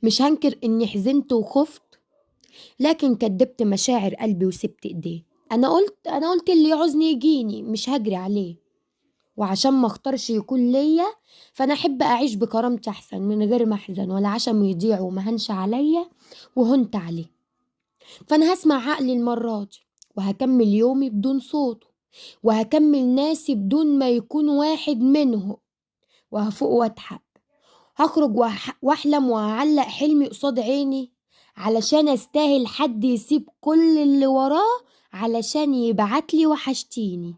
مش هنكر إني حزنت وخفت، لكن كدبت مشاعر قلبي وسبت إيديه. أنا قلت اللي يعوزني يجيني، مش هجري عليه. وعشان ما اختارش يكون ليا، فأنا أحب أعيش بكرامتي أحسن من غير ما أحزن ولا عشم يضيع وما هنش عليا وهنت عليه. فأنا هسمع عقلي المرة دي، وهكمل يومي بدون صوته، وهكمل ناسي بدون ما يكون واحد منهم، وهفوق واضحك، هخرج واحلم وهعلق حلمي قصاد عيني، علشان استاهل حد يسيب كل اللي وراه علشان يبعتلي وحشتيني،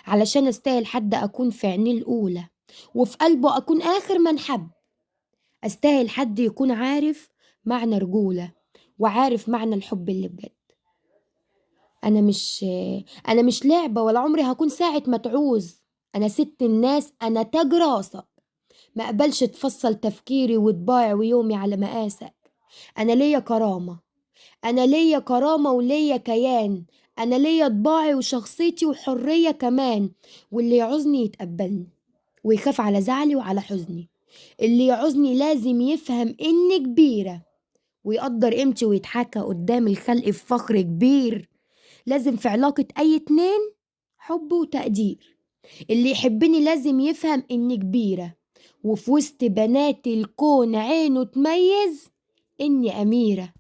علشان استاهل حد اكون في عينيه الاولى وفي قلبه اكون اخر من حب. استاهل حد يكون عارف معنى رجولة وعارف معنى الحب اللي بجد. انا مش انا مش لعبة، ولا عمري هكون ساعة ما تعوز. انا ست الناس، انا تاج راسك، ما اقبلش تفصل تفكيري وطباعي ويومي على مقاسك. انا ليا كرامة، انا ليا كرامة وليا كيان، انا ليا طباعي وشخصيتي وحرية كمان. واللي يعوزني يتقبلني ويخاف على زعلي وعلى حزني. اللي يعوزني لازم يفهم اني كبيرة ويقدر قيمتي ويتحكى قدام الخلق في فخر كبير. لازم في علاقة اي اتنين حب وتقدير. اللي يحبني لازم يفهم اني كبيرة، وفي وسط بنات الكون عينه تميز اني اميرة.